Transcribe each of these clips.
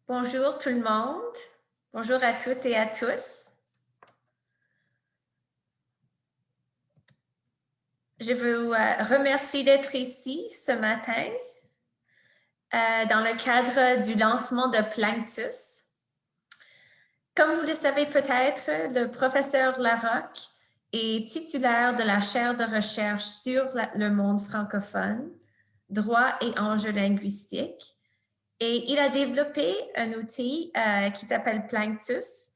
Bonjour tout le monde. Bonjour à toutes et à tous. Je vous remercie d'être ici ce matin dans le cadre du lancement de Planctus. Comme vous le savez peut-être, le professeur Larocque est titulaire de la chaire de recherche sur le monde francophone, droit et enjeux linguistiques. Et il a développé un outil qui s'appelle Planctus.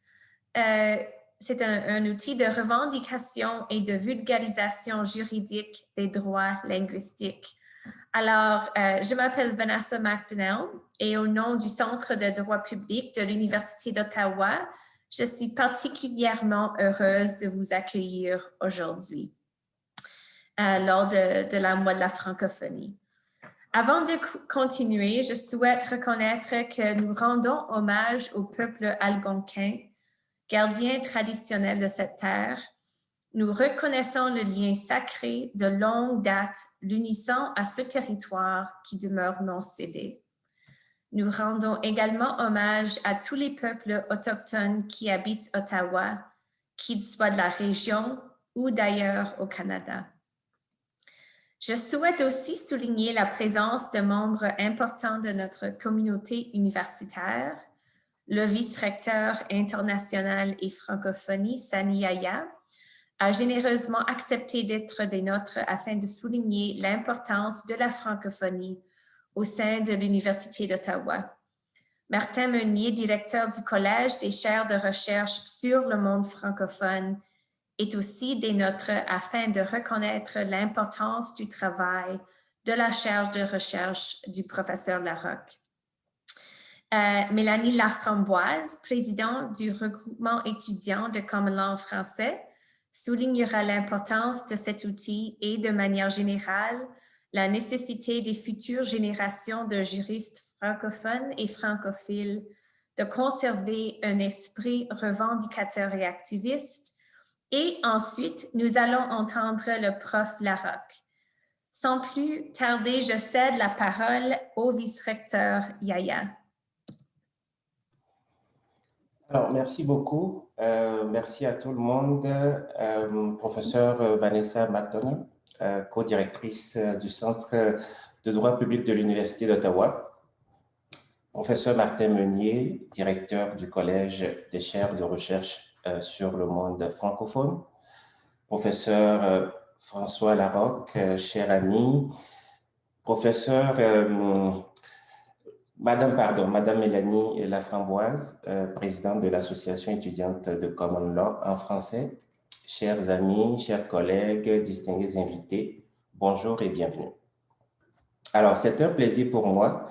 C'est un outil de revendication et de vulgarisation juridique des droits linguistiques. Alors, je m'appelle Vanessa McDonnell et au nom du Centre de droit public de l'Université d'Ottawa, je suis particulièrement heureuse de vous accueillir aujourd'hui lors de la mois de la francophonie. Avant de continuer, je souhaite reconnaître que nous rendons hommage au peuple algonquin, gardien traditionnel de cette terre. Nous reconnaissons le lien sacré de longue date l'unissant à ce territoire qui demeure non cédé. Nous rendons également hommage à tous les peuples autochtones qui habitent Ottawa, qu'ils soient de la région ou d'ailleurs au Canada. Je souhaite aussi souligner la présence de membres importants de notre communauté universitaire, le vice-recteur international et francophonie, Sani Yaya, a généreusement accepté d'être des nôtres afin de souligner l'importance de la francophonie au sein de l'Université d'Ottawa. Martin Meunier, directeur du Collège des chaires de recherche sur le monde francophone, est aussi des nôtres afin de reconnaître l'importance du travail de la chaire de recherche du professeur Larocque. Mélanie Laframboise, présidente du regroupement étudiant de Common Law français, soulignera l'importance de cet outil et, de manière générale, la nécessité des futures générations de juristes francophones et francophiles de conserver un esprit revendicateur et activiste. Et ensuite, nous allons entendre le prof Larocque. Sans plus tarder, je cède la parole au vice-recteur Yaya. Alors, merci beaucoup. Merci à tout le monde. Professeure Vanessa McDonnell, co-directrice du Centre de droit public de l'Université d'Ottawa. Professeur Martin Meunier, directeur du Collège des chaires de recherche sur le monde francophone. Professeur François Larocque, cher ami. Professeur Madame Mélanie Laframboise, présidente de l'Association étudiante de Common Law en français. Chers amis, chers collègues, distingués invités, bonjour et bienvenue. Alors, c'est un plaisir pour moi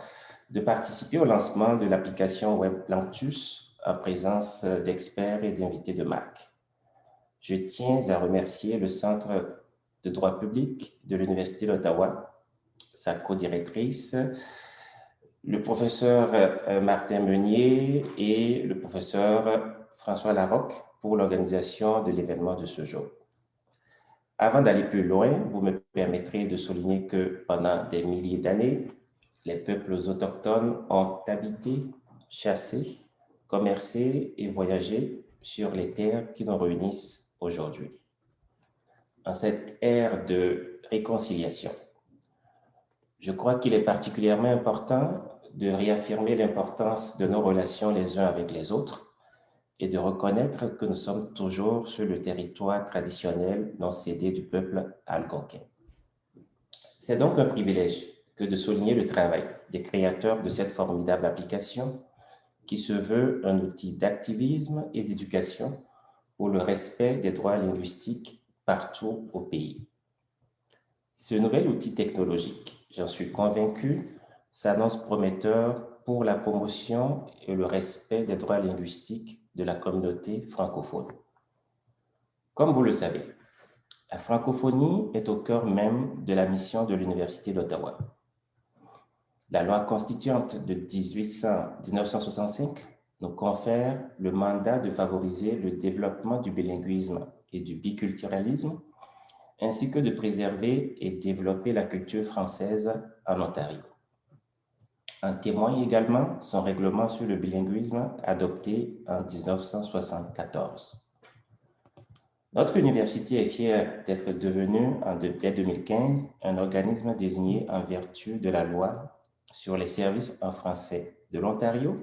de participer au lancement de l'application web Planctus en présence d'experts et d'invités de marque. Je tiens à remercier le Centre de droit public de l'Université d'Ottawa, sa co-directrice, le professeur Martin Meunier et le professeur François Larocque pour l'organisation de l'événement de ce jour. Avant d'aller plus loin, vous me permettrez de souligner que pendant des milliers d'années, les peuples autochtones ont habité, chassé, commercé et voyagé sur les terres qui nous réunissent aujourd'hui. En cette ère de réconciliation, je crois qu'il est particulièrement important de réaffirmer l'importance de nos relations les uns avec les autres et de reconnaître que nous sommes toujours sur le territoire traditionnel non cédé du peuple algonquin. C'est donc un privilège que de souligner le travail des créateurs de cette formidable application qui se veut un outil d'activisme et d'éducation pour le respect des droits linguistiques partout au pays. Ce nouvel outil technologique, j'en suis convaincu, s'annonce prometteur pour la promotion et le respect des droits linguistiques de la communauté francophone. Comme vous le savez, la francophonie est au cœur même de la mission de l'Université d'Ottawa. La loi constituante de 1965 nous confère le mandat de favoriser le développement du bilinguisme et du biculturalisme, ainsi que de préserver et développer la culture française en Ontario. En témoigne également son règlement sur le bilinguisme adopté en 1974. Notre université est fière d'être devenue, dès 2015, un organisme désigné en vertu de la loi sur les services en français de l'Ontario,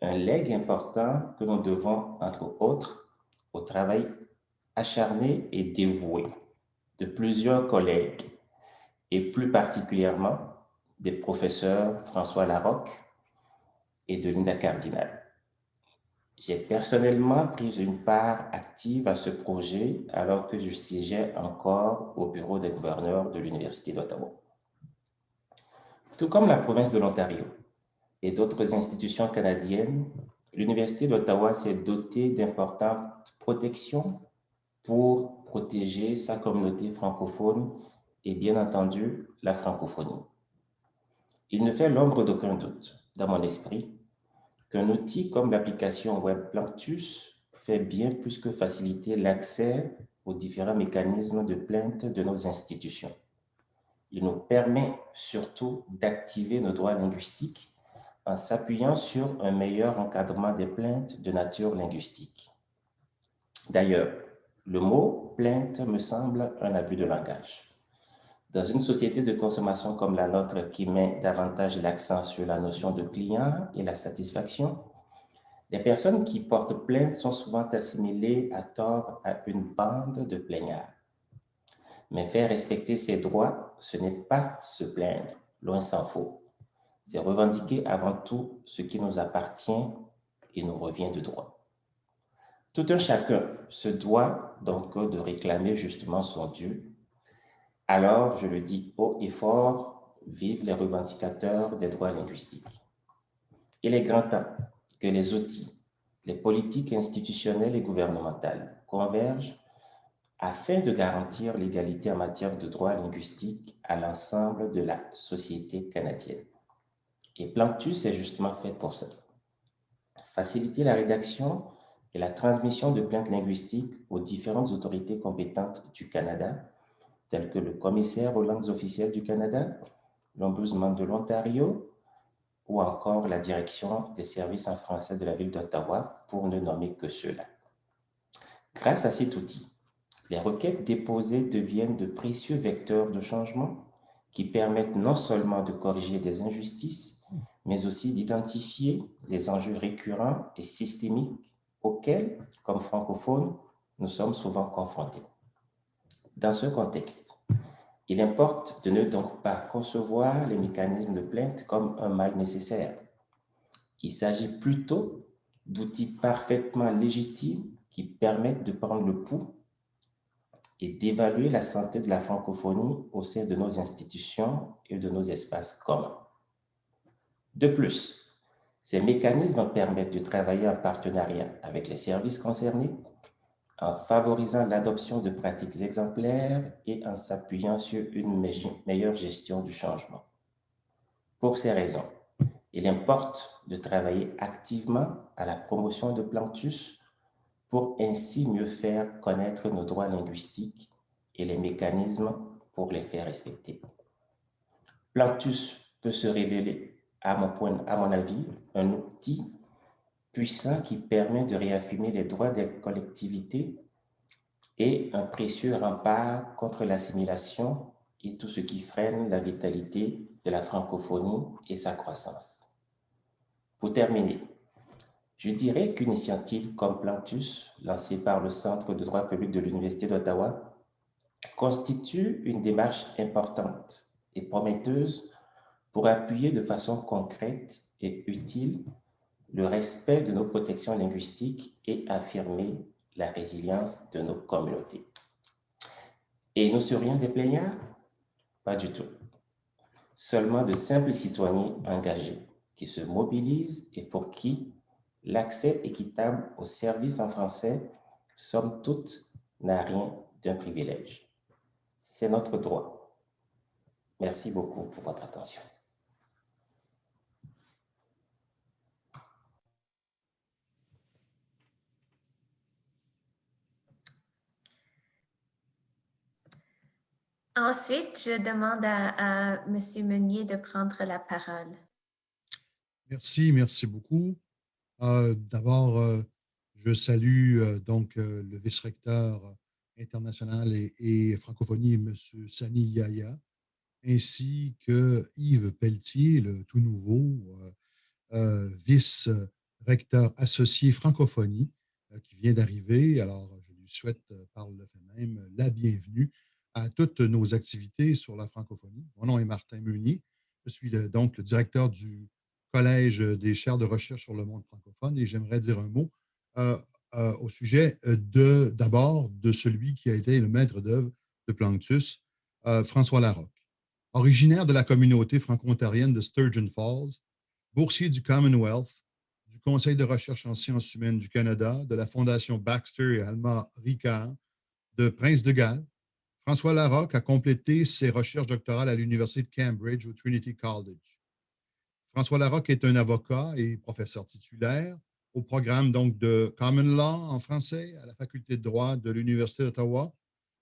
un legs important que nous devons, entre autres, au travail acharné et dévoué de plusieurs collègues et plus particulièrement des professeurs François Larocque et de Linda Cardinal. J'ai personnellement pris une part active à ce projet alors que je siégeais encore au bureau des gouverneurs de l'Université d'Ottawa. Tout comme la province de l'Ontario et d'autres institutions canadiennes, l'Université d'Ottawa s'est dotée d'importantes protections pour protéger sa communauté francophone et bien entendu la francophonie. Il ne fait l'ombre d'aucun doute dans mon esprit qu'un outil comme l'application web Planctus fait bien plus que faciliter l'accès aux différents mécanismes de plainte de nos institutions. Il nous permet surtout d'activer nos droits linguistiques en s'appuyant sur un meilleur encadrement des plaintes de nature linguistique. D'ailleurs, le mot plainte me semble un abus de langage. Dans une société de consommation comme la nôtre qui met davantage l'accent sur la notion de client et la satisfaction, les personnes qui portent plainte sont souvent assimilées à tort à une bande de plaignards. Mais faire respecter ses droits, ce n'est pas se plaindre, loin s'en faut. C'est revendiquer avant tout ce qui nous appartient et nous revient de droit. Tout un chacun se doit donc de réclamer justement son dû. Alors, je le dis haut et fort, vive les revendicateurs des droits linguistiques. Il est grand temps que les outils, les politiques institutionnelles et gouvernementales convergent afin de garantir l'égalité en matière de droits linguistiques à l'ensemble de la société canadienne. Et Planctus est justement fait pour ça. Faciliter la rédaction et la transmission de plaintes linguistiques aux différentes autorités compétentes du Canada, telles que le commissaire aux langues officielles du Canada, l'Ombudsman de l'Ontario ou encore la direction des services en français de la ville d'Ottawa, pour ne nommer que ceux-là. Grâce à cet outil, les requêtes déposées deviennent de précieux vecteurs de changement qui permettent non seulement de corriger des injustices, mais aussi d'identifier des enjeux récurrents et systémiques auxquels, comme francophones, nous sommes souvent confrontés. Dans ce contexte, il importe de ne donc pas concevoir les mécanismes de plainte comme un mal nécessaire. Il s'agit plutôt d'outils parfaitement légitimes qui permettent de prendre le pouls et d'évaluer la santé de la francophonie au sein de nos institutions et de nos espaces communs. De plus, ces mécanismes permettent de travailler en partenariat avec les services concernés, en favorisant l'adoption de pratiques exemplaires et en s'appuyant sur une meilleure gestion du changement. Pour ces raisons, il importe de travailler activement à la promotion de Planctus pour ainsi mieux faire connaître nos droits linguistiques et les mécanismes pour les faire respecter. Planctus peut se révéler, à mon avis, un outil puissant qui permet de réaffirmer les droits des collectivités et un précieux rempart contre l'assimilation et tout ce qui freine la vitalité de la francophonie et sa croissance. Pour terminer, je dirais qu'une initiative comme Planctus, lancée par le Centre de droit public de l'Université d'Ottawa, constitue une démarche importante et prometteuse pour appuyer de façon concrète et utile le respect de nos protections linguistiques et affirmer la résilience de nos communautés. Et nous serions des plaignards? Pas du tout. Seulement de simples citoyens engagés qui se mobilisent et pour qui l'accès équitable aux services en français, somme toute, n'a rien d'un privilège. C'est notre droit. Merci beaucoup pour votre attention. Ensuite, je demande à M. Meunier de prendre la parole. Merci beaucoup. D'abord, je salue le vice-recteur international et francophonie, M. Sani Yaya, ainsi que Yves Pelletier, le tout nouveau vice-recteur associé francophonie qui vient d'arriver. Alors, je lui souhaite, par le fait même, la bienvenue à toutes nos activités sur la francophonie. Mon nom est Martin Meunier. Je suis donc le directeur du Collège des chaires de recherche sur le monde francophone et j'aimerais dire un mot au sujet d'abord de celui qui a été le maître d'œuvre de Planctus, François Larocque. Originaire de la communauté franco-ontarienne de Sturgeon Falls, boursier du Commonwealth, du Conseil de recherche en sciences humaines du Canada, de la Fondation Baxter et Alma Ricard, de Prince de Galles, François Larocque a complété ses recherches doctorales à l'Université de Cambridge au Trinity College. François Larocque est un avocat et professeur titulaire au programme donc de Common Law en français à la Faculté de droit de l'Université d'Ottawa.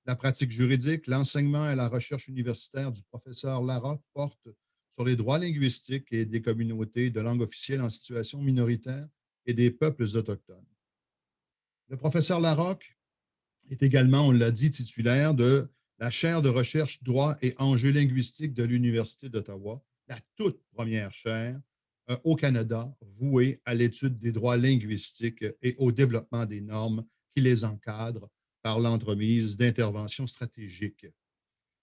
La pratique juridique, l'enseignement et la recherche universitaire du professeur Larocque portent sur les droits linguistiques et des communautés de langue officielle en situation minoritaire et des peuples autochtones. Le professeur Larocque est également, on l'a dit, titulaire de la chaire de recherche droit et enjeux linguistiques de l'Université d'Ottawa, la toute première chaire au Canada vouée à l'étude des droits linguistiques et au développement des normes qui les encadrent par l'entremise d'interventions stratégiques.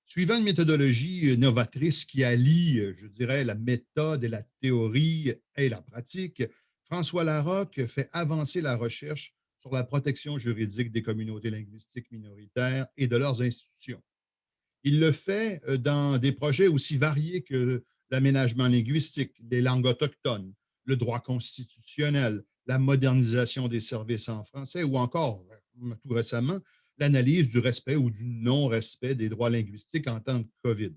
Suivant une méthodologie novatrice qui allie, je dirais, la méthode et la théorie et la pratique, François Larocque fait avancer la recherche sur la protection juridique des communautés linguistiques minoritaires et de leurs institutions. Il le fait dans des projets aussi variés que l'aménagement linguistique, les langues autochtones, le droit constitutionnel, la modernisation des services en français ou encore, tout récemment, l'analyse du respect ou du non-respect des droits linguistiques en temps de COVID.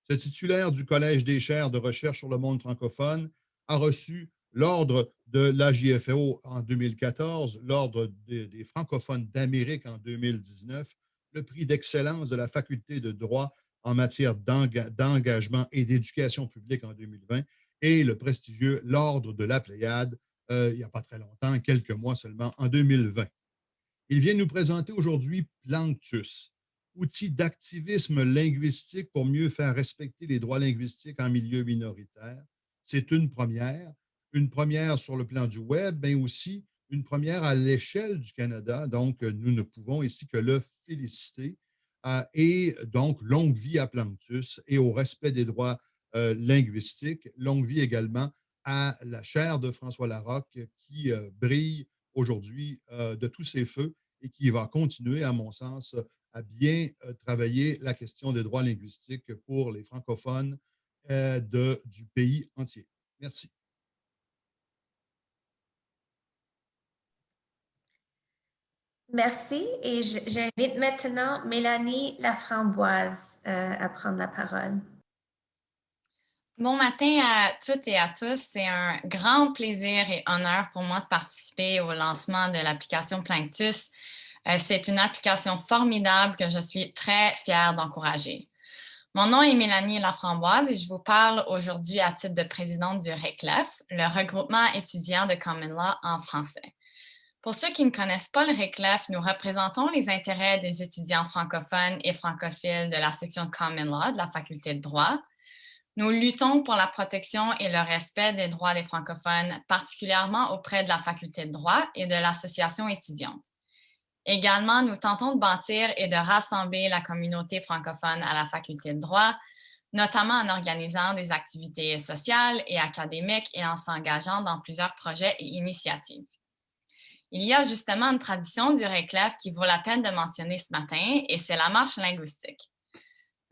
Ce titulaire du Collège des chaires de recherche sur le monde francophone a reçu l'ordre de l'AJFO en 2014, l'ordre des francophones d'Amérique en 2019, le prix d'excellence de la faculté de droit en matière d'engagement et d'éducation publique en 2020 et le prestigieux l'ordre de la Pléiade il n'y a pas très longtemps, quelques mois seulement, en 2020. Il vient nous présenter aujourd'hui Planctus, outil d'activisme linguistique pour mieux faire respecter les droits linguistiques en milieu minoritaire. C'est une première sur le plan du web, mais aussi une première à l'échelle du Canada. Donc, nous ne pouvons ici que le féliciter. Et donc, longue vie à Planctus et au respect des droits linguistiques. Longue vie également à la chaire de François Larocque qui brille aujourd'hui de tous ses feux et qui va continuer, à mon sens, à bien travailler la question des droits linguistiques pour les francophones du pays entier. Merci. Merci et j'invite maintenant Mélanie Laframboise à prendre la parole. Bon matin à toutes et à tous. C'est un grand plaisir et honneur pour moi de participer au lancement de l'application Planctus. C'est une application formidable que je suis très fière d'encourager. Mon nom est Mélanie Laframboise et je vous parle aujourd'hui à titre de présidente du RECLEF, le regroupement étudiant de Common Law en français. Pour ceux qui ne connaissent pas le RECLEF, nous représentons les intérêts des étudiants francophones et francophiles de la section de Common Law de la faculté de droit. Nous luttons pour la protection et le respect des droits des francophones, particulièrement auprès de la faculté de droit et de l'association étudiante. Également, nous tentons de bâtir et de rassembler la communauté francophone à la faculté de droit, notamment en organisant des activités sociales et académiques et en s'engageant dans plusieurs projets et initiatives. Il y a justement une tradition du RECLEF qui vaut la peine de mentionner ce matin, et c'est la marche linguistique.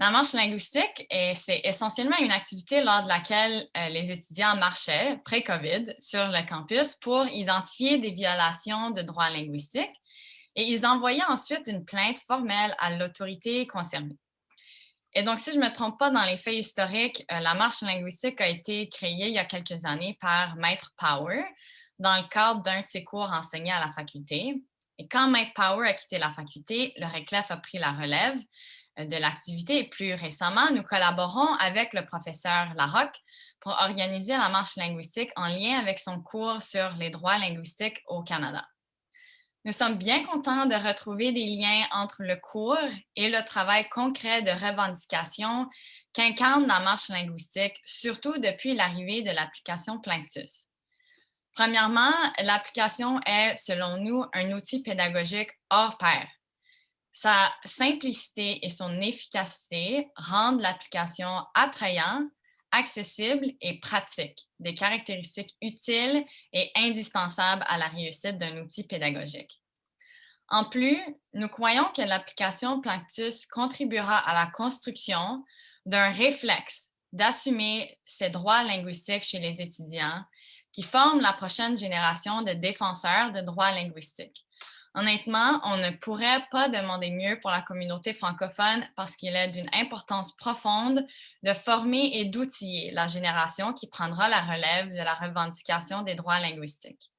La marche linguistique, c'est essentiellement une activité lors de laquelle les étudiants marchaient, pré-COVID, sur le campus pour identifier des violations de droits linguistiques et ils envoyaient ensuite une plainte formelle à l'autorité concernée. Et donc, si je ne me trompe pas dans les faits historiques, la marche linguistique a été créée il y a quelques années par Maître Power dans le cadre d'un de ses cours enseignés à la faculté. Et quand Maître Power a quitté la faculté, le RECLEF a pris la relève de l'activité et plus récemment, nous collaborons avec le professeur Larocque pour organiser la marche linguistique en lien avec son cours sur les droits linguistiques au Canada. Nous sommes bien contents de retrouver des liens entre le cours et le travail concret de revendication qu'incarne la marche linguistique, surtout depuis l'arrivée de l'application Planctus. Premièrement, l'application est, selon nous, un outil pédagogique hors pair. Sa simplicité et son efficacité rendent l'application attrayante, accessible et pratique, des caractéristiques utiles et indispensables à la réussite d'un outil pédagogique. En plus, nous croyons que l'application Planctus contribuera à la construction d'un réflexe d'assumer ses droits linguistiques chez les étudiants qui forment la prochaine génération de défenseurs de droits linguistiques. Honnêtement, on ne pourrait pas demander mieux pour la communauté francophone parce qu'il est d'une importance profonde de former et d'outiller la génération qui prendra la relève de la revendication des droits linguistiques.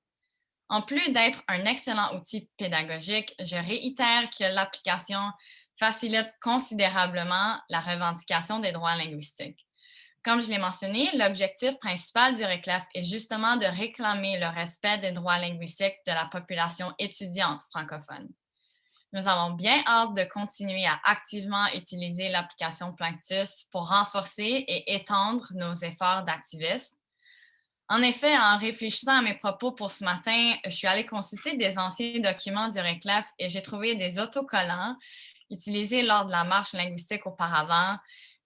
En plus d'être un excellent outil pédagogique, je réitère que l'application facilite considérablement la revendication des droits linguistiques. Comme je l'ai mentionné, l'objectif principal du RECLEF est justement de réclamer le respect des droits linguistiques de la population étudiante francophone. Nous avons bien hâte de continuer à activement utiliser l'application Planctus pour renforcer et étendre nos efforts d'activisme. En effet, en réfléchissant à mes propos pour ce matin, je suis allée consulter des anciens documents du RECLEF et j'ai trouvé des autocollants utilisés lors de la marche linguistique auparavant.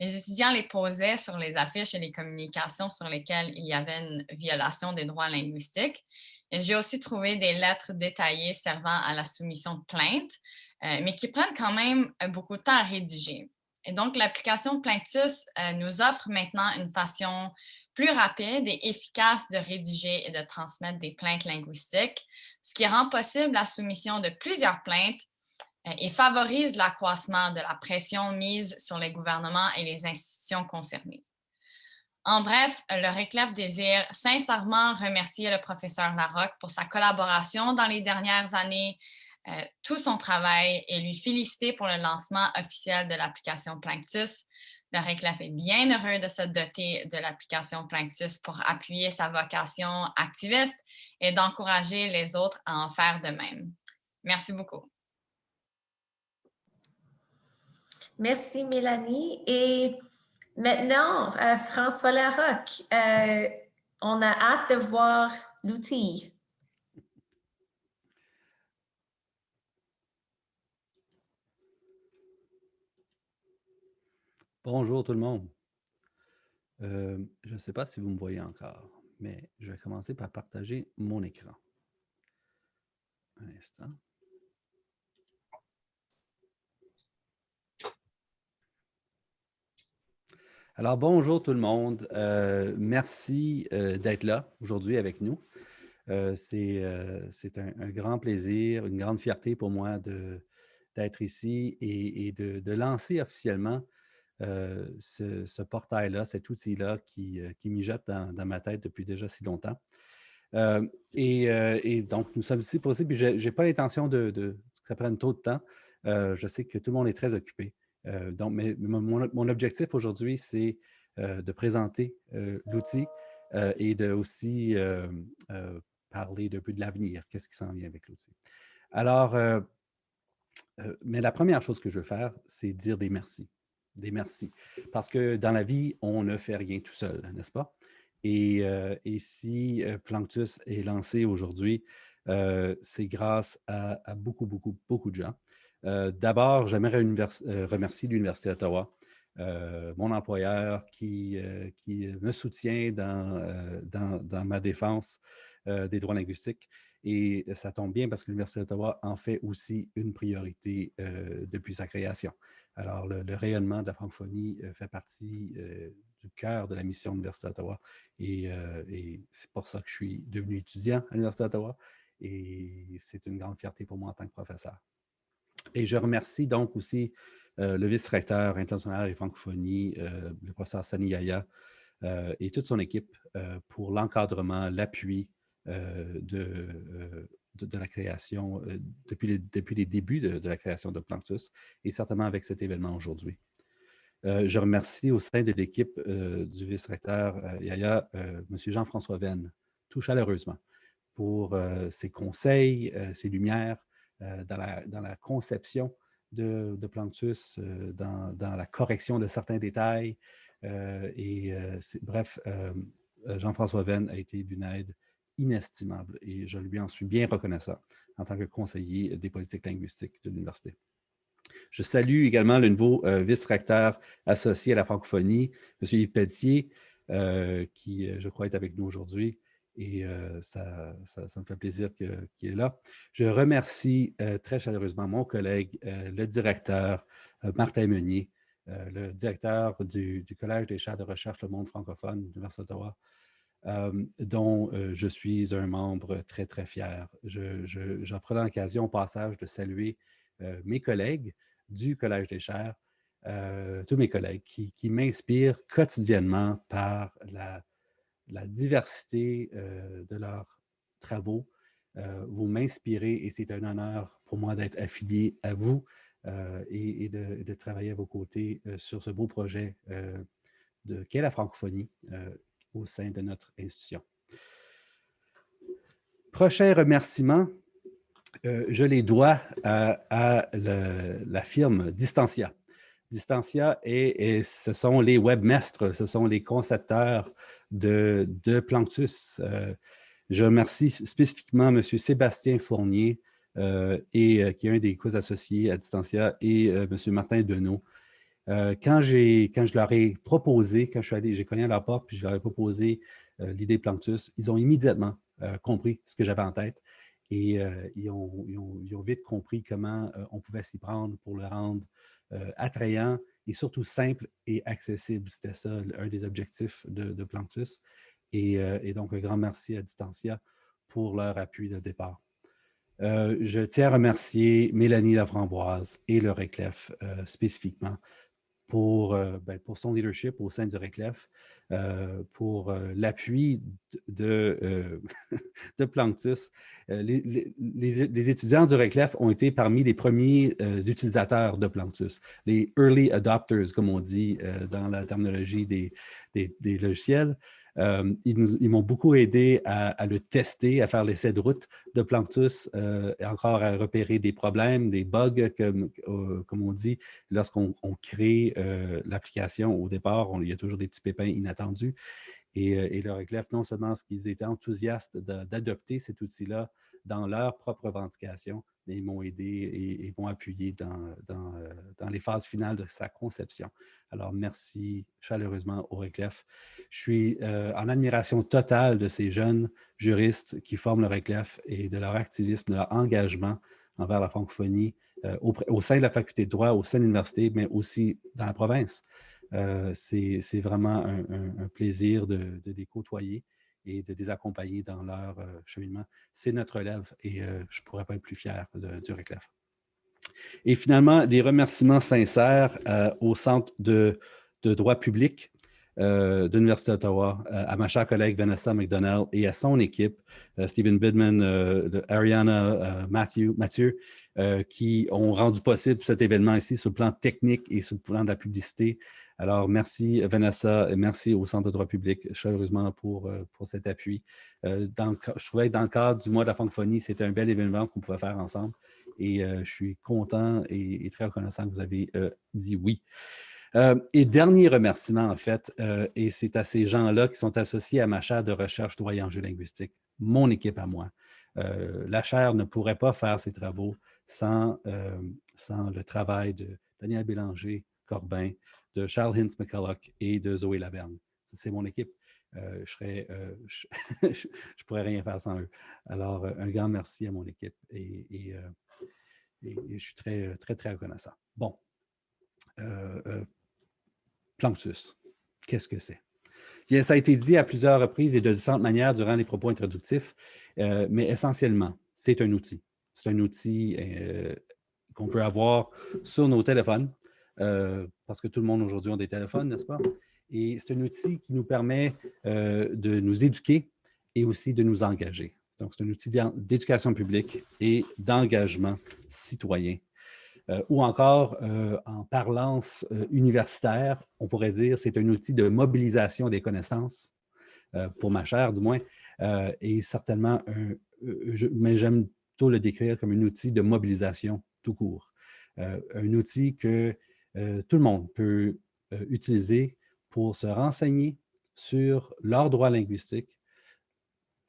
Les étudiants les posaient sur les affiches et les communications sur lesquelles il y avait une violation des droits linguistiques. Et j'ai aussi trouvé des lettres détaillées servant à la soumission de plainte, mais qui prennent quand même beaucoup de temps à rédiger. Et donc, l'application Planctus nous offre maintenant une façon plus rapide et efficace de rédiger et de transmettre des plaintes linguistiques, ce qui rend possible la soumission de plusieurs plaintes et favorise l'accroissement de la pression mise sur les gouvernements et les institutions concernées. En bref, le RECLEF désire sincèrement remercier le professeur Larocque pour sa collaboration dans les dernières années, tout son travail et lui féliciter pour le lancement officiel de l'application Planctus. Le RECLEF est bien heureux de se doter de l'application Planctus pour appuyer sa vocation activiste et d'encourager les autres à en faire de même. Merci beaucoup. Merci, Mélanie. Et maintenant, François Larocque, on a hâte de voir l'outil. Bonjour tout le monde. Je ne sais pas si vous me voyez encore, mais je vais commencer par partager mon écran. Un instant. Alors, bonjour tout le monde. Merci d'être là aujourd'hui avec nous. C'est un grand plaisir, une grande fierté pour moi d'être ici et de lancer officiellement ce portail-là, cet outil-là qui mijote dans ma tête depuis déjà si longtemps. Et donc, nous sommes ici pour ça, puis je n'ai pas l'intention que ça prenne trop de temps. Je sais que tout le monde est très occupé. Donc, mais mon objectif aujourd'hui, c'est de présenter l'outil et de aussi parler d'un peu de l'avenir, qu'est-ce qui s'en vient avec l'outil. Alors, mais la première chose que je veux faire, c'est dire des merci. Des merci. Parce que dans la vie, on ne fait rien tout seul, n'est-ce pas? Et si Planctus est lancé aujourd'hui, c'est grâce à beaucoup de gens. D'abord, j'aimerais remercier l'Université d'Ottawa, mon employeur qui me soutient dans ma défense des droits linguistiques. Et ça tombe bien parce que l'Université d'Ottawa en fait aussi une priorité depuis sa création. Alors, le rayonnement de la francophonie fait partie du cœur de la mission de l'Université d'Ottawa. Et c'est pour ça que je suis devenu étudiant à l'Université d'Ottawa. Et c'est une grande fierté pour moi en tant que professeur. Et je remercie donc aussi le vice-recteur international et francophonie, le professeur Sani Yaya, et toute son équipe pour l'encadrement, l'appui de la création, depuis les débuts de la création de Planctus, et certainement avec cet événement aujourd'hui. Je remercie au sein de l'équipe du vice-recteur Yaya, M. Jean-François Venn, tout chaleureusement, pour ses conseils, ses lumières dans la conception de Planctus, dans la correction de certains détails. Bref, Jean-François Venn a été d'une aide inestimable et je lui en suis bien reconnaissant en tant que conseiller des politiques linguistiques de l'université. Je salue également le nouveau vice-recteur associé à la francophonie, M. Yves Pelletier, qui, je crois, est avec nous aujourd'hui. Et ça me fait plaisir qu'il est là. Je remercie très chaleureusement mon collègue, le directeur Martin Meunier, le directeur du Collège des chaires de recherche Le Monde francophone de l'Université d'Ottawa, dont je suis un membre très, très fier. J'en prends l'occasion au passage de saluer mes collègues du Collège des chaires, tous mes collègues qui m'inspirent quotidiennement par la diversité de leurs travaux. Vous m'inspirez et c'est un honneur pour moi d'être affilié à vous et de travailler à vos côtés sur ce beau projet qu'est la francophonie au sein de notre institution. Prochain remerciement, je les dois à la firme Distantia. Distantia, ce sont les webmestres, ce sont les concepteurs de Planctus. Je remercie spécifiquement M. Sébastien Fournier, qui est un des co-associés à Distantia, et M. Martin Deneau. Quand je leur ai proposé, quand j'ai cogné à leur porte, puis je leur ai proposé l'idée Planctus, ils ont immédiatement compris ce que j'avais en tête et ils ont vite compris comment on pouvait s'y prendre pour le rendre attrayant et surtout simple et accessible. C'était ça, un des objectifs de Planctus. Et donc, un grand merci à Distantia pour leur appui de départ. Je tiens à remercier Mélanie Laframboise et le RECLEF spécifiquement pour son leadership au sein du RECLEF, pour l'appui de Planctus. Les étudiants du RECLEF ont été parmi les premiers utilisateurs de Planctus, les early adopters, comme on dit dans la terminologie des logiciels. Ils m'ont beaucoup aidé à le tester, à faire l'essai de route de Planctus, et encore à repérer des problèmes, des bugs, comme on dit. Lorsqu'on crée l'application au départ, il y a toujours des petits pépins inattendus. Et le RECLEF, non seulement ce qu'ils étaient enthousiastes d'adopter cet outil-là dans leur propre revendication, mais ils m'ont aidé et m'ont appuyé dans les phases finales de sa conception. Alors, merci chaleureusement au RECLEF. Je suis en admiration totale de ces jeunes juristes qui forment le RECLEF et de leur activisme, de leur engagement envers la francophonie au sein de la faculté de droit, au sein de l'université, mais aussi dans la province. C'est vraiment un plaisir de les côtoyer et de les accompagner dans leur cheminement. C'est notre relève et je ne pourrais pas être plus fier du RECLEF. Et finalement, des remerciements sincères au Centre de droit public de l'Université d'Ottawa, à ma chère collègue Vanessa McDonnell et à son équipe, Stephen Bidman, Ariana, Mathieu, qui ont rendu possible cet événement ici sur le plan technique et sur le plan de la publicité. Alors, merci Vanessa et merci au Centre de droit public chaleureusement pour cet appui. Je trouvais que dans le cadre du mois de la francophonie, c'était un bel événement qu'on pouvait faire ensemble et je suis content et très reconnaissant que vous avez dit oui. Et dernier remerciement, en fait, et c'est à ces gens-là qui sont associés à ma chaire de recherche droit et enjeux linguistiques, mon équipe à moi. La chaire ne pourrait pas faire ses travaux sans le travail de Daniel Bélanger-Corbin, de Charles Hintz-McCulloch et de Zoé Laverne. C'est mon équipe. Je ne pourrais rien faire sans eux. Alors, un grand merci à mon équipe et je suis très, très, très reconnaissant. Bon. Planctus, qu'est-ce que c'est? Bien, ça a été dit à plusieurs reprises et de différentes manières durant les propos introductifs, mais essentiellement, c'est un outil. C'est un outil qu'on peut avoir sur nos téléphones, parce que tout le monde aujourd'hui a des téléphones, n'est-ce pas? Et c'est un outil qui nous permet de nous éduquer et aussi de nous engager. Donc, c'est un outil d'éducation publique et d'engagement citoyen. Ou encore, en parlance universitaire, on pourrait dire c'est un outil de mobilisation des connaissances, pour ma chaire du moins, et certainement, mais j'aime plutôt le décrire comme un outil de mobilisation tout court. Un outil que tout le monde peut utiliser pour se renseigner sur leurs droits linguistiques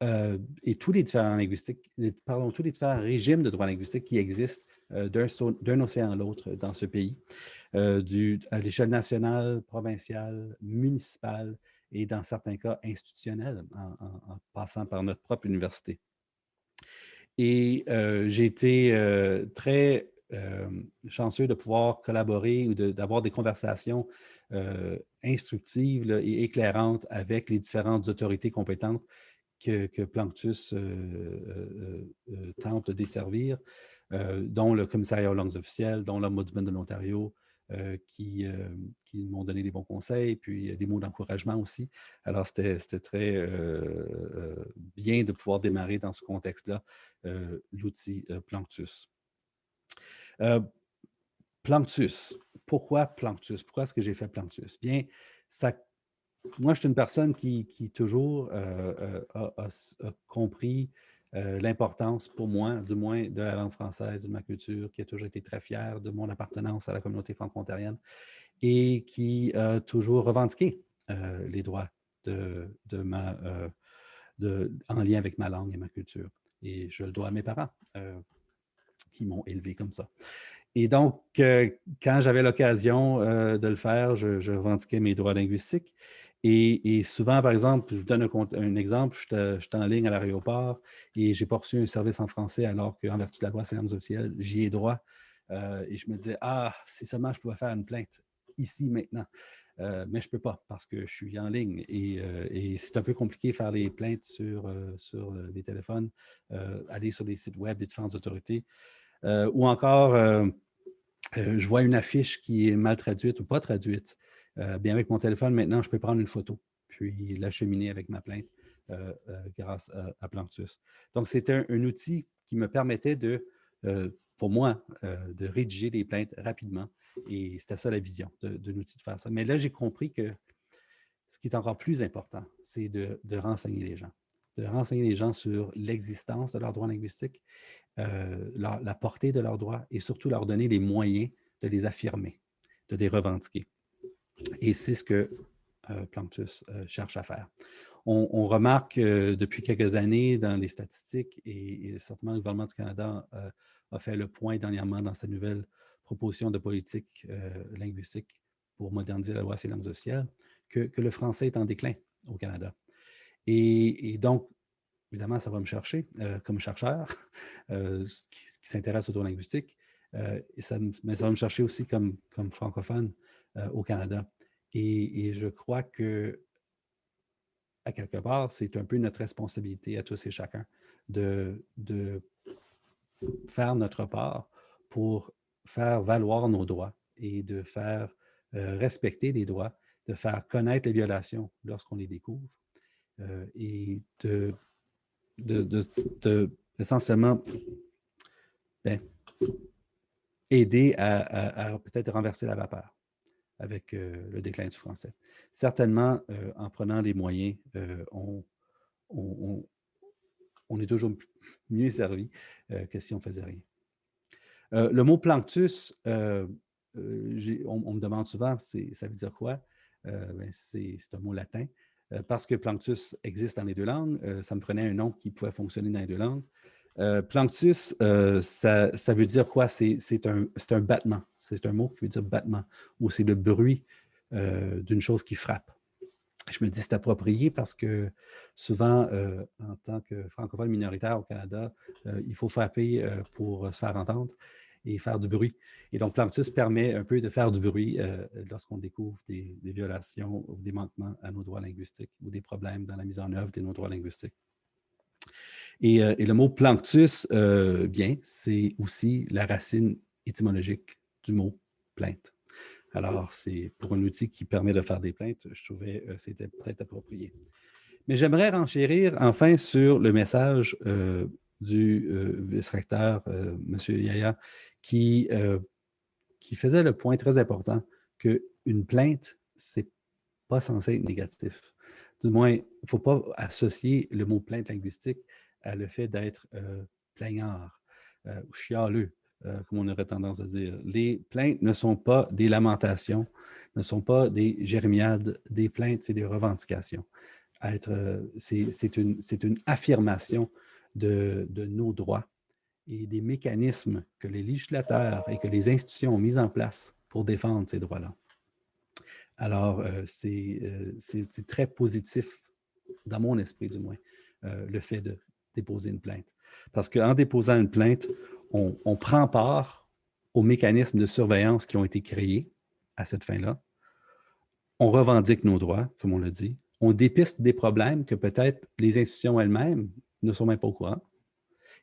et tous les différents tous les différents régimes de droits linguistiques qui existent d'un océan à l'autre dans ce pays, à l'échelle nationale, provinciale, municipale et dans certains cas institutionnelle, en passant par notre propre université. Et j'ai été très chanceux de pouvoir collaborer ou d'avoir des conversations instructives là, et éclairantes avec les différentes autorités compétentes que Planctus tente de desservir, dont le Commissariat aux langues officielles, dont l'Ombudsman de l'Ontario, qui m'ont donné des bons conseils, puis des mots d'encouragement aussi. Alors, c'était très bien de pouvoir démarrer dans ce contexte-là l'outil Planctus. Planctus. Pourquoi Planctus? Pourquoi est-ce que j'ai fait Planctus? Bien, moi, je suis une personne qui toujours a compris l'importance pour moi, du moins, de la langue française, de ma culture, qui a toujours été très fière de mon appartenance à la communauté franco-ontarienne et qui a toujours revendiqué les droits en lien avec ma langue et ma culture. Et je le dois à mes parents qui m'ont élevé comme ça. Et donc, quand j'avais l'occasion de le faire, je revendiquais mes droits linguistiques. Et souvent, par exemple, je vous donne un exemple, j'étais en ligne à l'aéroport et je n'ai pas reçu un service en français alors qu'en vertu de la loi sur les langues officielles, j'y ai droit. Et je me disais, si seulement je pouvais faire une plainte ici, maintenant. Mais je ne peux pas parce que je suis en ligne et c'est un peu compliqué de faire les plaintes sur les téléphones, aller sur les sites web des différentes autorités. Ou encore, je vois une affiche qui est mal traduite ou pas traduite. Bien, avec mon téléphone, maintenant, je peux prendre une photo puis l'acheminer avec ma plainte grâce à Planctus. Donc, c'était un outil qui me permettait pour moi, de rédiger des plaintes rapidement. Et c'était ça la vision de l'outil de faire ça. Mais là, j'ai compris que ce qui est encore plus important, c'est de renseigner les gens. De renseigner les gens sur l'existence de leurs droits linguistiques, la portée de leurs droits et surtout leur donner les moyens de les affirmer, de les revendiquer. Et c'est ce que Planctus cherche à faire. On remarque depuis quelques années dans les statistiques, et certainement le gouvernement du Canada a fait le point dernièrement dans sa nouvelle proposition de politique linguistique pour moderniser la loi sur les langues officielles, que le français est en déclin au Canada. Et donc, évidemment, ça va me chercher comme chercheur qui s'intéresse aux droits linguistiques, mais ça va me chercher aussi comme francophone au Canada. Et je crois que, à quelque part, c'est un peu notre responsabilité à tous et chacun de faire notre part pour faire valoir nos droits et de faire respecter les droits, de faire connaître les violations lorsqu'on les découvre et essentiellement aider à peut-être renverser la vapeur avec le déclin du français. Certainement, en prenant les moyens, on est toujours mieux servi que si on ne faisait rien. Le mot Planctus, on me demande souvent, ça veut dire quoi? C'est un mot latin. Parce que Planctus existe dans les deux langues, ça me prenait un nom qui pouvait fonctionner dans les deux langues. Planctus, ça veut dire quoi? C'est un battement. C'est un mot qui veut dire battement, ou c'est le bruit d'une chose qui frappe. Je me dis c'est approprié parce que souvent, en tant que francophone minoritaire au Canada, il faut frapper pour se faire entendre et faire du bruit. Et donc, Planctus permet un peu de faire du bruit lorsqu'on découvre des violations ou des manquements à nos droits linguistiques ou des problèmes dans la mise en œuvre de nos droits linguistiques. Et le mot Planctus, bien, c'est aussi la racine étymologique du mot plainte. Alors, c'est pour un outil qui permet de faire des plaintes, je trouvais que c'était peut-être approprié. Mais j'aimerais renchérir enfin sur le message du vice-recteur, M. Yaya, qui qui faisait le point très important qu'une plainte, c'est pas censé être négatif. Du moins, il ne faut pas associer le mot plainte linguistique à le fait d'être plaignard ou chialeux, comme on aurait tendance à dire. Les plaintes ne sont pas des lamentations, ne sont pas des jérémiades. Des plaintes, c'est des revendications. C'est une affirmation de nos droits et des mécanismes que les législateurs et que les institutions ont mis en place pour défendre ces droits-là. Alors, c'est très positif, dans mon esprit du moins, le fait de déposer une plainte. Parce qu'en déposant une plainte, on prend part aux mécanismes de surveillance qui ont été créés à cette fin-là. On revendique nos droits, comme on l'a dit. On dépiste des problèmes que peut-être les institutions elles-mêmes ne sont même pas au courant.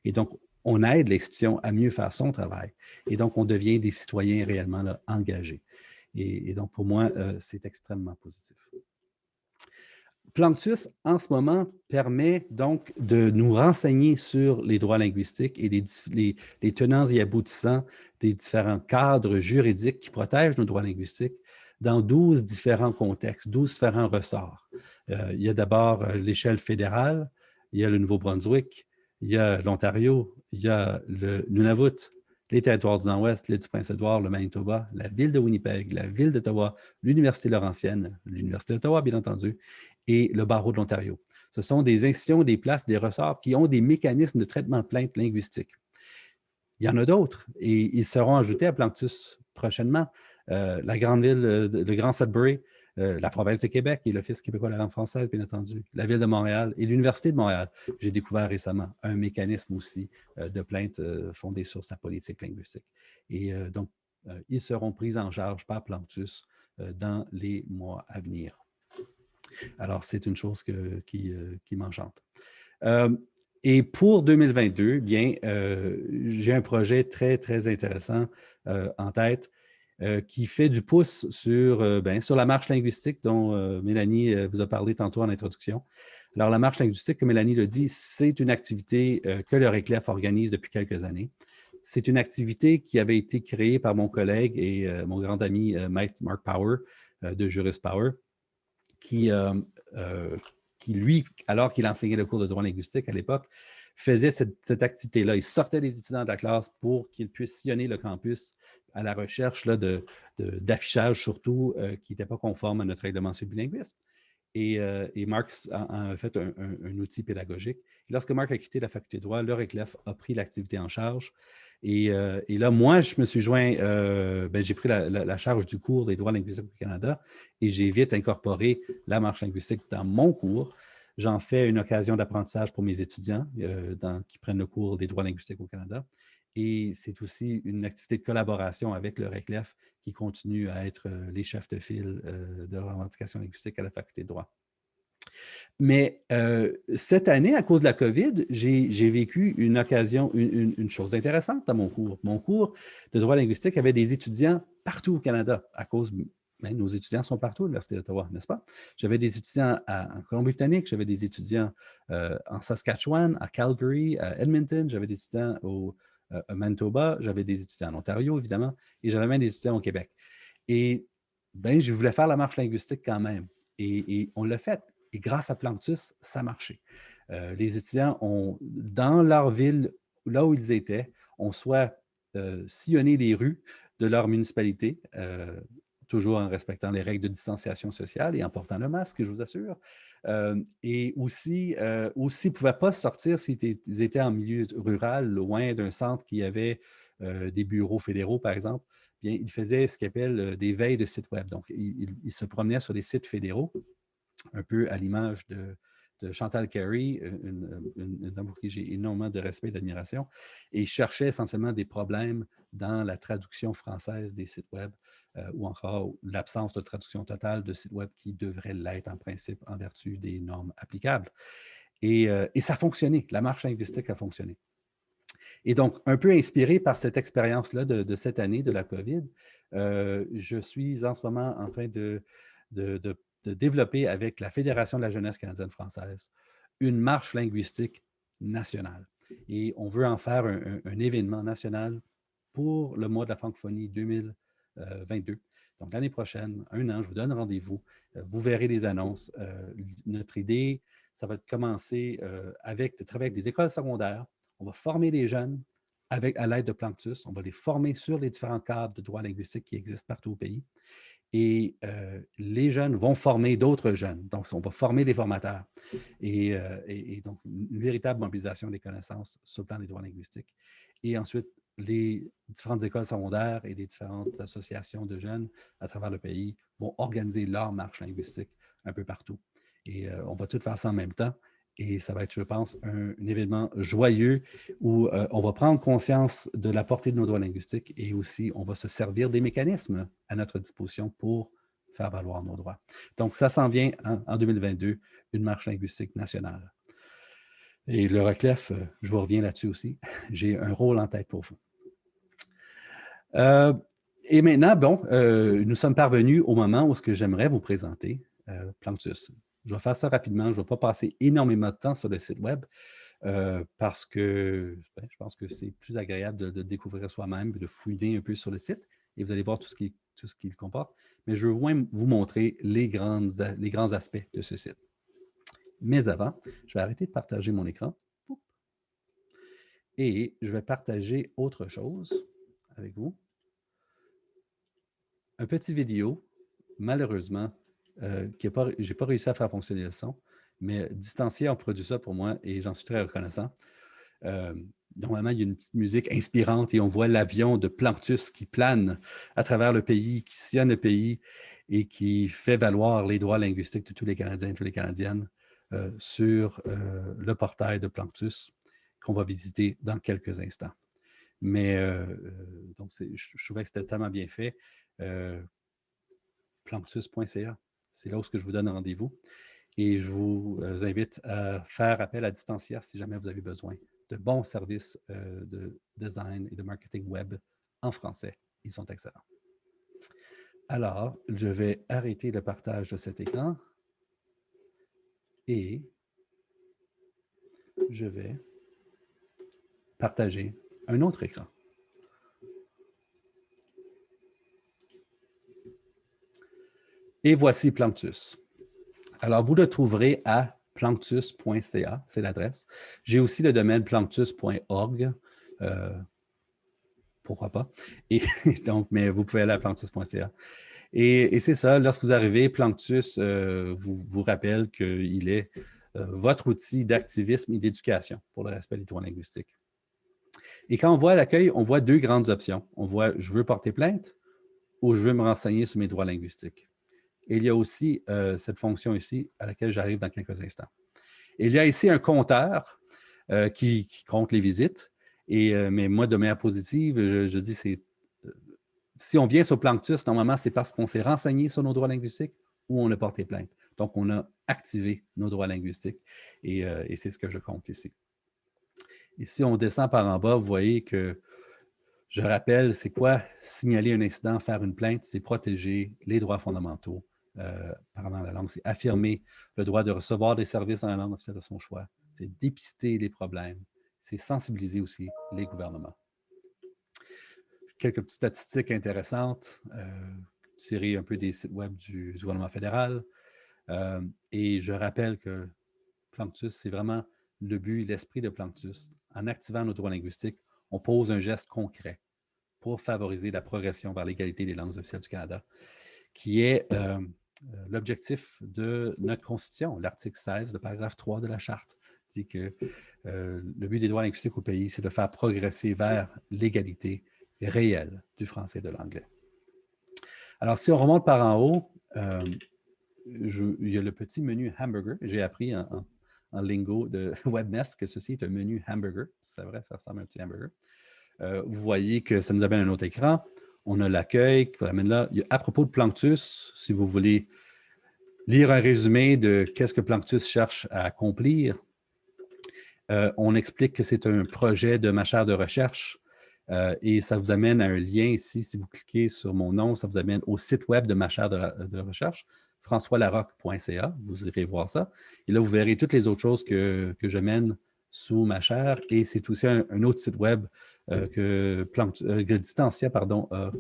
Et donc, on aide l'institution à mieux faire son travail. Et donc, on devient des citoyens réellement là, engagés. Et donc, pour moi, c'est extrêmement positif. Planctus, en ce moment, permet donc de nous renseigner sur les droits linguistiques et les tenants et aboutissants des différents cadres juridiques qui protègent nos droits linguistiques dans 12 différents contextes, 12 différents ressorts. Il y a d'abord l'échelle fédérale, il y a le Nouveau-Brunswick, il y a l'Ontario, il y a le Nunavut, les territoires du Nord-Ouest, l'île du Prince-Édouard, le Manitoba, la ville de Winnipeg, la ville d'Ottawa, l'Université Laurentienne, l'Université d'Ottawa, bien entendu, et le barreau de l'Ontario. Ce sont des institutions, des places, des ressorts qui ont des mécanismes de traitement de plaintes linguistiques. Il y en a d'autres et ils seront ajoutés à Planctus prochainement. La grande ville, le Grand Sudbury, la province de Québec et l'Office québécois de la langue française, bien entendu, la ville de Montréal et l'Université de Montréal. J'ai découvert récemment un mécanisme aussi de plainte fondé sur sa politique linguistique. Et donc, ils seront pris en charge par Planctus dans les mois à venir. Alors, c'est une chose qui m'enchante. Et pour 2022, bien, j'ai un projet très, très intéressant en tête qui fait du pouce sur la marche linguistique dont Mélanie vous a parlé tantôt en introduction. Alors, la marche linguistique, comme Mélanie l'a dit, c'est une activité que le RECLEF organise depuis quelques années. C'est une activité qui avait été créée par mon collègue et mon grand ami Mark Power de Juris Power, qui, lui, alors qu'il enseignait le cours de droit linguistique à l'époque, faisait cette activité-là. Il sortait des étudiants de la classe pour qu'ils puissent sillonner le campus à la recherche d'affichage, surtout, qui n'était pas conforme à notre règlement sur le bilinguisme. Et Marx a fait un outil pédagogique. Et lorsque Marc a quitté la faculté de droit, le RECLEF a pris l'activité en charge. Et là, moi, je me suis joint, j'ai pris la charge du cours des droits linguistiques au Canada et j'ai vite incorporé la marche linguistique dans mon cours. J'en fais une occasion d'apprentissage pour mes étudiants qui prennent le cours des droits linguistiques au Canada. Et c'est aussi une activité de collaboration avec le RECLEF qui continue à être les chefs de file de revendication linguistique à la faculté de droit. Mais cette année, à cause de la COVID, j'ai vécu une chose intéressante dans mon cours. Mon cours de droit linguistique avait des étudiants partout au Canada, à cause, nos étudiants sont partout à l'Université d'Ottawa, n'est-ce pas? J'avais des étudiants en Colombie-Britannique, j'avais des étudiants en Saskatchewan, à Calgary, à Edmonton, j'avais des étudiants à Manitoba, j'avais des étudiants en Ontario, évidemment, et j'avais même des étudiants au Québec. Et je voulais faire la marche linguistique quand même. Et on l'a fait. Et grâce à Planctus, ça a marché. Les étudiants ont, dans leur ville, là où ils étaient, ont soit sillonné les rues de leur municipalité, toujours en respectant les règles de distanciation sociale et en portant le masque, je vous assure. Et aussi, ils ne pouvaient pas sortir s'ils étaient en milieu rural, loin d'un centre qui avait des bureaux fédéraux, par exemple. Bien, ils faisaient ce qu'ils appellent des veilles de sites web. Donc, ils se promenaient sur des sites fédéraux, un peu à l'image de Chantal Carey, une dame pour qui j'ai énormément de respect et d'admiration, et cherchait essentiellement des problèmes dans la traduction française des sites web ou encore l'absence de traduction totale de sites web qui devrait l'être en principe en vertu des normes applicables. Et ça a fonctionné, la marche linguistique a fonctionné. Et donc, un peu inspiré par cette expérience-là de cette année, de la COVID, je suis en ce moment en train de développer avec la Fédération de la jeunesse canadienne-française une marche linguistique nationale. Et on veut en faire un événement national pour le mois de la francophonie 2022. Donc, l'année prochaine, 1 an, je vous donne rendez-vous. Vous verrez les annonces. Notre idée, ça va commencer de travailler avec des écoles secondaires. On va former les jeunes à l'aide de Planctus. On va les former sur les différents cadres de droit linguistique qui existent partout au pays. Et les jeunes vont former d'autres jeunes. Donc, on va former des formateurs. Et donc, une véritable mobilisation des connaissances sur le plan des droits linguistiques. Et ensuite, les différentes écoles secondaires et les différentes associations de jeunes à travers le pays vont organiser leur marche linguistique un peu partout. Et on va tout faire ça en même temps. Et ça va être, je pense, un événement joyeux où on va prendre conscience de la portée de nos droits linguistiques et aussi on va se servir des mécanismes à notre disposition pour faire valoir nos droits. Donc, ça s'en vient en 2022, une marche linguistique nationale. Et le RECLEF, je vous reviens là-dessus aussi, j'ai un rôle en tête pour vous. Et maintenant, bon, nous sommes parvenus au moment où j'aimerais vous présenter Planctus. Je vais faire ça rapidement. Je ne vais pas passer énormément de temps sur le site web parce que je pense que c'est plus agréable de découvrir soi-même, de fouiner un peu sur le site et vous allez voir tout ce qu'il comporte. Mais je veux vous montrer les grands aspects de ce site. Mais avant, je vais arrêter de partager mon écran et je vais partager autre chose avec vous. Un petit vidéo, malheureusement, je n'ai pas réussi à faire fonctionner le son, mais Distancié a produit ça pour moi et j'en suis très reconnaissant. Normalement, il y a une petite musique inspirante et on voit l'avion de Planctus qui plane à travers le pays, qui sillonne le pays et qui fait valoir les droits linguistiques de tous les Canadiens et toutes les Canadiennes sur le portail de Planctus qu'on va visiter dans quelques instants. Mais donc, je trouvais que c'était tellement bien fait. Planctus.ca, c'est là où je vous donne rendez-vous. Et je vous invite à faire appel à Distanciaire si jamais vous avez besoin de bons services de design et de marketing web en français. Ils sont excellents. Alors, je vais arrêter le partage de cet écran et je vais partager un autre écran. Et voici Planctus. Alors, vous le trouverez à planctus.ca, c'est l'adresse. J'ai aussi le domaine planctus.org. Pourquoi pas? Et donc, mais vous pouvez aller à planctus.ca. Et c'est ça, lorsque vous arrivez, Planctus vous rappelle qu'il est votre outil d'activisme et d'éducation pour le respect des droits linguistiques. Et quand on voit l'accueil, on voit deux grandes options. On voit « Je veux porter plainte » ou « Je veux me renseigner sur mes droits linguistiques ». Et il y a aussi cette fonction ici à laquelle j'arrive dans quelques instants. Et il y a ici un compteur qui compte les visites. Mais moi, de manière positive, je dis si on vient sur Planctus, normalement, c'est parce qu'on s'est renseigné sur nos droits linguistiques ou on a porté plainte. Donc, on a activé nos droits linguistiques et c'est ce que je compte ici. Et si on descend par en bas, vous voyez que je rappelle, c'est quoi signaler un incident, faire une plainte, c'est protéger les droits fondamentaux par la langue, c'est affirmer le droit de recevoir des services en la langue officielle de son choix, c'est dépister les problèmes, c'est sensibiliser aussi les gouvernements. Quelques petites statistiques intéressantes, tirées un peu des sites web du gouvernement fédéral. Et je rappelle que Planctus, c'est vraiment le but et l'esprit de Planctus. En activant nos droits linguistiques, on pose un geste concret pour favoriser la progression vers l'égalité des langues officielles du Canada, qui est l'objectif de notre Constitution, l'article 16, le paragraphe 3 de la Charte, dit que le but des droits linguistiques au pays, c'est de faire progresser vers l'égalité réelle du français et de l'anglais. Alors, si on remonte par en haut, il y a le petit menu hamburger. J'ai appris en lingo de WebMess que ceci est un menu hamburger. C'est vrai, ça ressemble à un petit hamburger. Vous voyez que ça nous amène à un autre écran. On a l'accueil qui vous amène là. À propos de Planctus, si vous voulez lire un résumé de qu'est-ce que Planctus cherche à accomplir, on explique que c'est un projet de machère de recherche et ça vous amène à un lien ici. Si vous cliquez sur mon nom, ça vous amène au site web de machère de recherche, françoislarocque.ca. Vous irez voir ça. Et là, vous verrez toutes les autres choses que je mène sous machère. Et c'est aussi un autre site web que Distanciaire a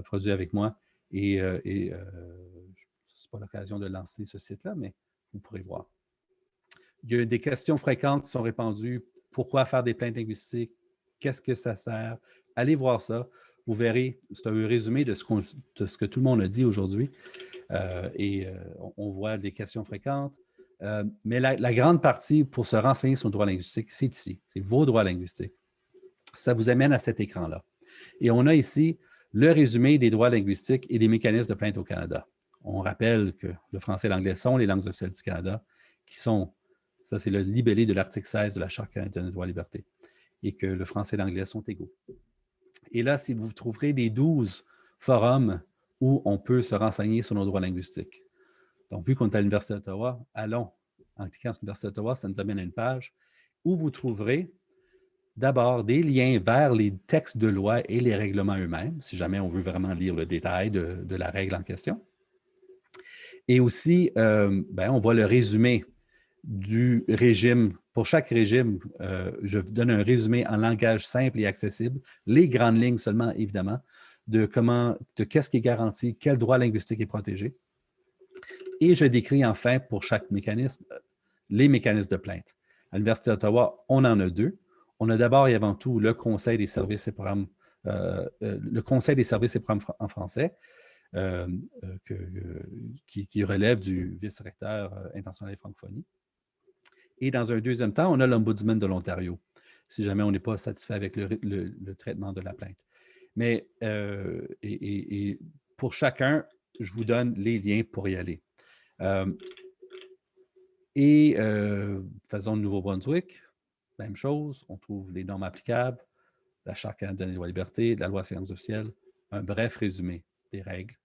produit avec moi. Et ce n'est pas l'occasion de lancer ce site-là, mais vous pourrez voir. Il y a des questions fréquentes qui sont répandues. Pourquoi faire des plaintes linguistiques? Qu'est-ce que ça sert? Allez voir ça. Vous verrez, c'est un résumé de ce que tout le monde a dit aujourd'hui. On voit des questions fréquentes. Mais la grande partie pour se renseigner sur le droit linguistique, c'est ici. C'est vos droits linguistiques. Ça vous amène à cet écran-là. Et on a ici le résumé des droits linguistiques et des mécanismes de plainte au Canada. On rappelle que le français et l'anglais sont les langues officielles du Canada, qui sont, ça c'est le libellé de l'article 16 de la Charte canadienne des droits et libertés, et que le français et l'anglais sont égaux. Et là, si vous trouverez des 12 forums où on peut se renseigner sur nos droits linguistiques. Donc, vu qu'on est à l'Université d'Ottawa, allons, en cliquant sur l'Université d'Ottawa, ça nous amène à une page où vous trouverez d'abord des liens vers les textes de loi et les règlements eux-mêmes, si jamais on veut vraiment lire le détail de la règle en question. Et aussi, on voit le résumé du régime. Pour chaque régime, je vous donne un résumé en langage simple et accessible, les grandes lignes seulement, évidemment, de qu'est-ce qui est garanti, quel droit linguistique est protégé. Et je décris enfin pour chaque mécanisme les mécanismes de plainte. À l'Université d'Ottawa, on en a 2. On a d'abord et avant tout le Conseil des services et programmes, en français, qui relève du vice-recteur intentionnel et francophonie. Et dans un deuxième temps, on a l'Ombudsman de l'Ontario, si jamais on n'est pas satisfait avec le traitement de la plainte. Mais pour chacun, je vous donne les liens pour y aller. Faisons le Nouveau-Brunswick, même chose, on trouve les normes applicables, la Charte canadienne des droits et libertés, la loi sur les langues officielles, un bref résumé des règles,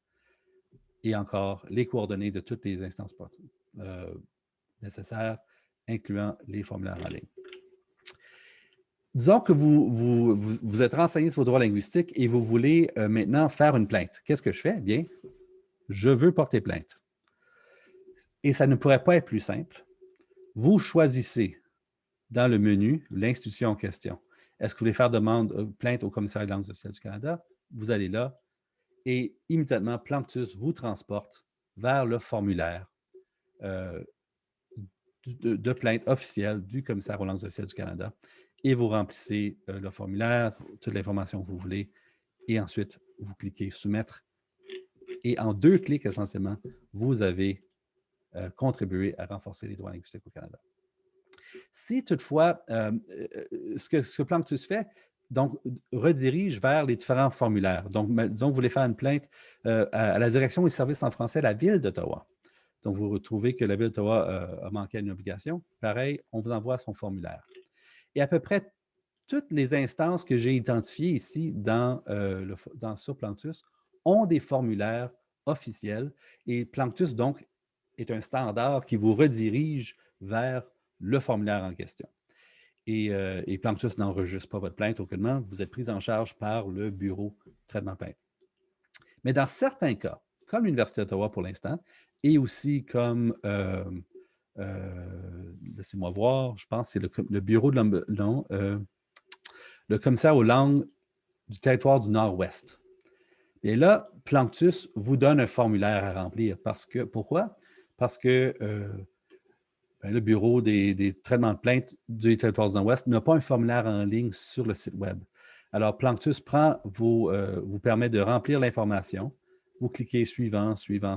et encore les coordonnées de toutes les instances nécessaires, incluant les formulaires en ligne. Disons que vous êtes renseigné sur vos droits linguistiques et vous voulez maintenant faire une plainte. Qu'est-ce que je fais? Bien, je veux porter plainte. Et ça ne pourrait pas être plus simple. Vous choisissez dans le menu l'institution en question. Est-ce que vous voulez faire plainte au Commissariat des langues officielles du Canada? Vous allez là et immédiatement, Planctus vous transporte vers le formulaire de plainte officielle du Commissaire aux langues officielles du Canada et vous remplissez le formulaire, toute l'information que vous voulez et ensuite, vous cliquez « Soumettre » et en 2 clics essentiellement, vous avez contribué à renforcer les droits linguistiques au Canada. Si toutefois, ce que Planctus fait, donc, redirige vers les différents formulaires. Donc, disons que vous voulez faire une plainte à la Direction des services en français de la Ville d'Ottawa. Donc, vous retrouvez que la Ville d'Ottawa a manqué à une obligation. Pareil, on vous envoie son formulaire. Et à peu près toutes les instances que j'ai identifiées ici sur Planctus ont des formulaires officiels. Et Planctus, donc, est un standard qui vous redirige vers le formulaire en question. Et Planctus n'enregistre pas votre plainte aucunement. Vous êtes pris en charge par le bureau de traitement de plainte. Mais dans certains cas, comme l'Université d'Ottawa pour l'instant, et aussi comme, laissez-moi voir, je pense que c'est le bureau de le commissaire aux langues du territoire du Nord-Ouest. Et là, Planctus vous donne un formulaire à remplir. Pourquoi? Parce que le bureau des traitements de plainte du territoire du Nord-Ouest n'a pas un formulaire en ligne sur le site web. Alors, Planctus vous permet de remplir l'information. Vous cliquez « Suivant », « Suivant »,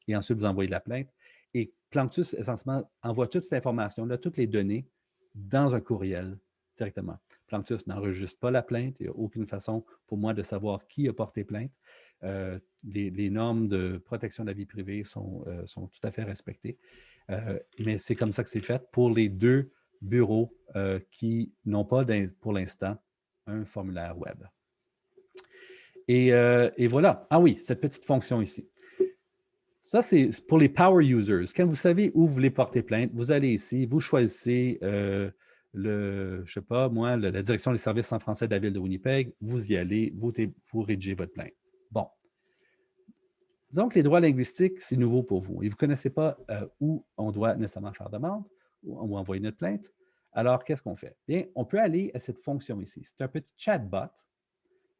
et ensuite vous envoyez la plainte. Et Planctus, essentiellement, envoie toute cette information-là, toutes les données, dans un courriel directement. Planctus n'enregistre pas la plainte. Il n'y a aucune façon pour moi de savoir qui a porté plainte. Les normes de protection de la vie privée sont tout à fait respectées. Mais c'est comme ça que c'est fait pour les 2 bureaux qui n'ont pas pour l'instant un formulaire web. Et voilà. Ah oui, cette petite fonction ici. Ça, c'est pour les power users. Quand vous savez où vous voulez porter plainte, vous allez ici, vous choisissez je ne sais pas, moi, la direction des services en français de la Ville de Winnipeg, vous y allez, vous rédigez votre plainte. Bon. Disons que les droits linguistiques, c'est nouveau pour vous et vous ne connaissez pas où on doit nécessairement faire demande ou envoyer notre plainte. Alors, qu'est-ce qu'on fait? Bien, on peut aller à cette fonction ici. C'est un petit chatbot.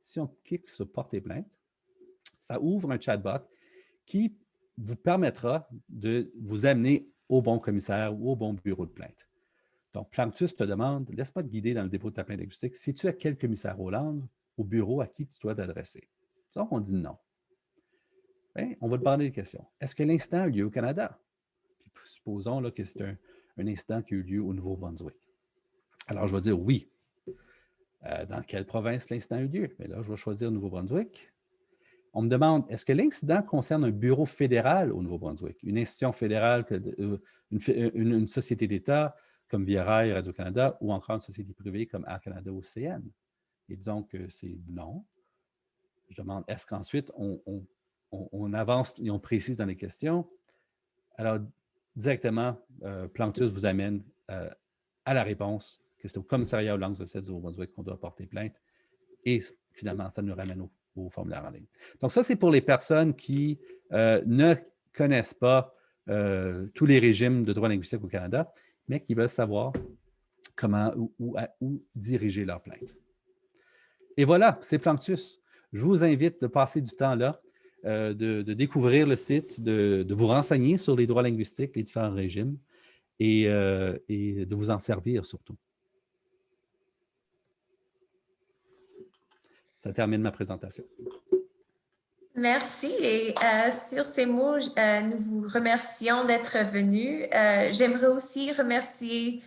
Si on clique sur « Porter plainte », Ça ouvre un chatbot qui vous permettra de vous amener au bon commissaire ou au bon bureau de plainte. Donc, Planctus te demande, laisse-moi te guider dans le dépôt de ta plainte linguistique. Sais-tu à quel commissaire aux langues, au bureau à qui tu dois t'adresser? Donc, on dit non. Bien, on va te demander des questions. Est-ce que l'incident a eu lieu au Canada? Puis, supposons là, que c'est un incident qui a eu lieu au Nouveau-Brunswick. Alors, je vais dire oui. Dans quelle province l'incident a eu lieu? Bien là, je vais choisir Nouveau-Brunswick. On me demande, est-ce que l'incident concerne un bureau fédéral au Nouveau-Brunswick, une institution fédérale, une société d'État comme Via Rail, Radio-Canada, ou encore une société privée comme Air Canada ou CN? Et disons que c'est non. Je demande, est-ce qu'ensuite on avance et on précise dans les questions? Alors, directement, Planctus vous amène à la réponse, que c'est au commissariat aux langues officielles du Nouveau-Brunswick qu'on doit porter plainte. Et finalement, ça nous ramène au formulaire en ligne. Donc, ça, c'est pour les personnes qui ne connaissent pas tous les régimes de droit linguistique au Canada, mais qui veulent savoir comment où diriger leur plainte. Et voilà, c'est Planctus. Je vous invite de passer du temps là, de découvrir le site, de vous renseigner sur les droits linguistiques, les différents régimes, et de vous en servir surtout. Ça termine ma présentation. Merci. Et sur ces mots, nous vous remercions d'être venus. J'aimerais aussi remercier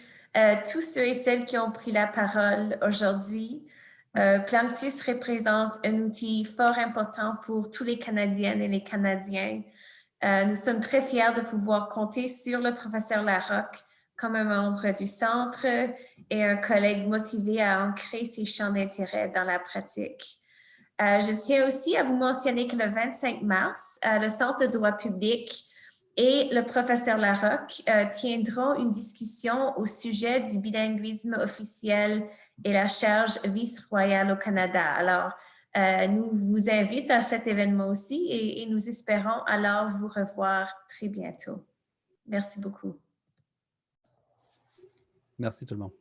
tous ceux et celles qui ont pris la parole aujourd'hui. Planctus représente un outil fort important pour tous les Canadiennes et les Canadiens. Nous sommes très fiers de pouvoir compter sur le professeur Larocque comme un membre du centre et un collègue motivé à ancrer ses champs d'intérêt dans la pratique. Je tiens aussi à vous mentionner que le 25 mars, le Centre de droit public et le professeur Larocque tiendront une discussion au sujet du bilinguisme officiel et la charge vice-royale au Canada. Alors, nous vous invitons à cet événement aussi et nous espérons alors vous revoir très bientôt. Merci beaucoup. Merci tout le monde.